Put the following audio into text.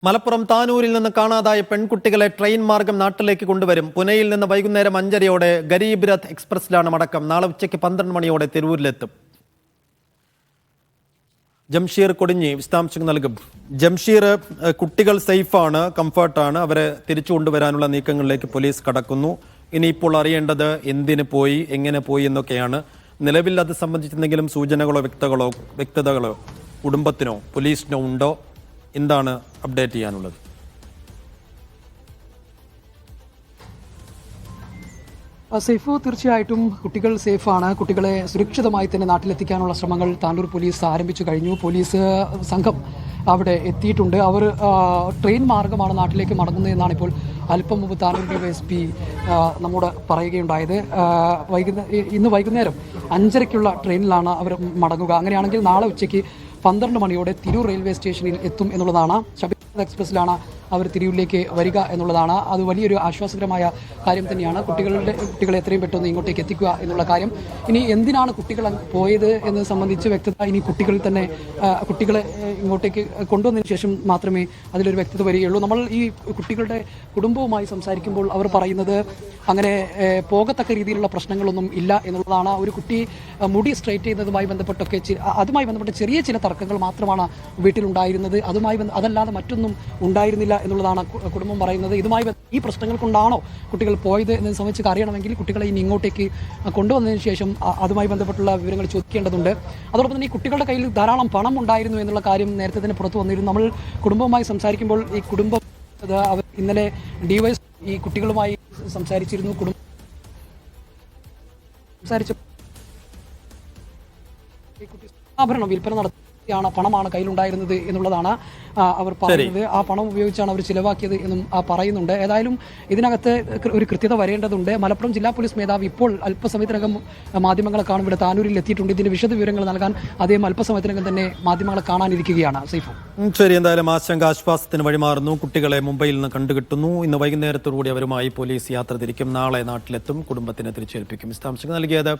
മലപ്പുറം താനൂരിൽ നിന്ന് കാണാതായ പെൺകുട്ടികളെ ട്രെയിൻ മാർഗം നാട്ടിലേക്ക് കൊണ്ടുവരും. പുനെയിൽ നിന്ന് വൈകുന്നേരം 5:30-ഓടെ ഗരീബ് രഥ് എക്സ്പ്രസിലാണ് മടക്കം. നാളെ ഉച്ചയ്ക്ക് 12 മണിയോടെ തിരൂരിലെത്തും. ജംഷീർ കൊടിഞ്ഞി വിശദാംശങ്ങൾ നൽകും. ജംഷീർ, കുട്ടികൾ സേഫാണ്, കംഫർട്ടാണ്. അവരെ തിരിച്ചു കൊണ്ടുവരാനുള്ള നീക്കങ്ങളിലേക്ക് പോലീസ് കടക്കുന്നു. ഇനിയിപ്പോൾ അറിയേണ്ടത് എന്തിന് പോയി, എങ്ങനെ പോയി എന്നൊക്കെയാണ്. നിലവിൽ അത് സംബന്ധിച്ചെന്തെങ്കിലും സൂചനകളോ വ്യക്തതകളോ കുടുംബത്തിനോ പോലീസിനോ ഉണ്ടോ? എന്താണ് അപ്ഡേറ്റ് ചെയ്യാനുള്ളത്? സേഫ്, തീർച്ചയായിട്ടും കുട്ടികൾ സേഫാണ്. കുട്ടികളെ സുരക്ഷിതമായി തന്നെ നാട്ടിലെത്തിക്കാനുള്ള ശ്രമങ്ങൾ താനൂർ പോലീസ് ആരംഭിച്ചു കഴിഞ്ഞു. പോലീസ് സംഘം അവിടെ എത്തിയിട്ടുണ്ട്. അവർ ട്രെയിൻ മാർഗമാണ് നാട്ടിലേക്ക് മടങ്ങുന്നതെന്നാണ് ഇപ്പോൾ അല്പം മുമ്പ് താനൂർ DYSP നമ്മോട് പറയുകയുണ്ടായത്. ഇന്ന് വൈകുന്നേരം 5:30-ക്കുള്ള ട്രെയിനിലാണ് അവർ മടങ്ങുക. അങ്ങനെയാണെങ്കിൽ നാളെ ഉച്ചയ്ക്ക് 12 മണിയോടെ തിരൂർ റെയിൽവേ സ്റ്റേഷനിൽ എത്തും എന്നുള്ളതാണ്. ശബരിമല എക്സ്പ്രസിലാണ് അവർ തിരൂരിലേക്ക് വരിക എന്നുള്ളതാണ്. അത് വലിയൊരു ആശ്വാസകരമായ കാര്യം തന്നെയാണ്. കുട്ടികളെ എത്രയും പെട്ടെന്ന് ഇങ്ങോട്ടേക്ക് എത്തിക്കുക എന്നുള്ള കാര്യം. ഇനി എന്തിനാണ് കുട്ടികൾ പോയത് എന്ന് സംബന്ധിച്ച് വ്യക്തത ഇനി കുട്ടികളെ ഇങ്ങോട്ടേക്ക് കൊണ്ടുവന്നതിന് ശേഷം മാത്രമേ അതിലൊരു വ്യക്തത വരികയുള്ളൂ. നമ്മൾ ഈ കുട്ടികളുടെ കുടുംബവുമായി സംസാരിക്കുമ്പോൾ അവർ പറയുന്നത് അങ്ങനെ പോകത്തക്ക രീതിയിലുള്ള പ്രശ്നങ്ങളൊന്നും ഇല്ല എന്നുള്ളതാണ്. ഒരു കുട്ടി മുടി സ്ട്രൈറ്റ് ചെയ്യുന്നതുമായി അതുമായി ബന്ധപ്പെട്ട ചെറിയ ചില തർക്കങ്ങൾ മാത്രമാണ് വീട്ടിലുണ്ടായിരുന്നത്. അതല്ലാതെ മറ്റൊന്നും ഉണ്ടായിരുന്നില്ല എന്നുള്ളതാണ് കുടുംബം പറയുന്നത്. ഈ പ്രശ്നങ്ങൾ കൊണ്ടാണോ കുട്ടികൾ പോയത് എന്ന് സംബന്ധിച്ച് അറിയണമെങ്കിൽ കുട്ടികളെ ഇനി ഇങ്ങോട്ടേക്ക് കൊണ്ടുവന്നതിന് ശേഷം അതുമായി ബന്ധപ്പെട്ടുള്ള വിവരങ്ങൾ ചോദിക്കേണ്ടതുണ്ട്. അതോടൊപ്പം തന്നെ ഈ കുട്ടികളുടെ കയ്യിൽ ധാരാളം പണം ഉണ്ടായിരുന്നു എന്നുള്ള കാര്യം നേരത്തെ തന്നെ പുറത്തു വന്നിരുന്നു. നമ്മൾ കുടുംബവുമായി സംസാരിക്കുമ്പോൾ ഈ കുടുംബം അവർ ഇന്നലെ DYSP ഈ കുട്ടികളുമായി സംസാരിച്ചിരുന്നു. ആഭരണം വിൽപ്പന നടത്തിയാണ് പണമാണ് കയ്യിലുണ്ടായിരുന്നത് എന്നുള്ളതാണ് അവർ പറയുന്നത്. ആ പണം ഉപയോഗിച്ചാണ് അവർ ചിലവാക്കിയത് എന്നും പറയുന്നുണ്ട്. ഏതായാലും ഇതിനകത്ത് ഒരു കൃത്യത വരേണ്ടതുണ്ട്. മലപ്പുറം ജില്ലാ പോലീസ് മേധാവി ഇപ്പോൾ അല്പസമയത്തിനകം മാധ്യമങ്ങളെ കാണും ഇവിടെ താനൂരിൽ എത്തിയിട്ടുണ്ട്. ഇതിന്റെ വിശദ വിവരങ്ങൾ നൽകാൻ അദ്ദേഹം അല്പസമയത്തിനകം തന്നെ മാധ്യമങ്ങളെ കാണാനിരിക്കുകയാണ്. സൈഫു, ശരി. എന്തായാലും ആശങ്കാശ്വാസത്തിന് വഴിമാറുന്നു. കുട്ടികളെ മുംബൈയിൽ നിന്ന് കണ്ടുകിട്ടുന്നു. ഇന്ന് വൈകുന്നേരത്തോടുകൂടി അവരുമായി പോലീസ് യാത്ര തിരിക്കും. നാളെ നാട്ടിലെത്തും. കുടുംബത്തിന് തിരിച്ചേൽപ്പിക്കും. വിശദാംശങ്ങൾ നൽകിയത്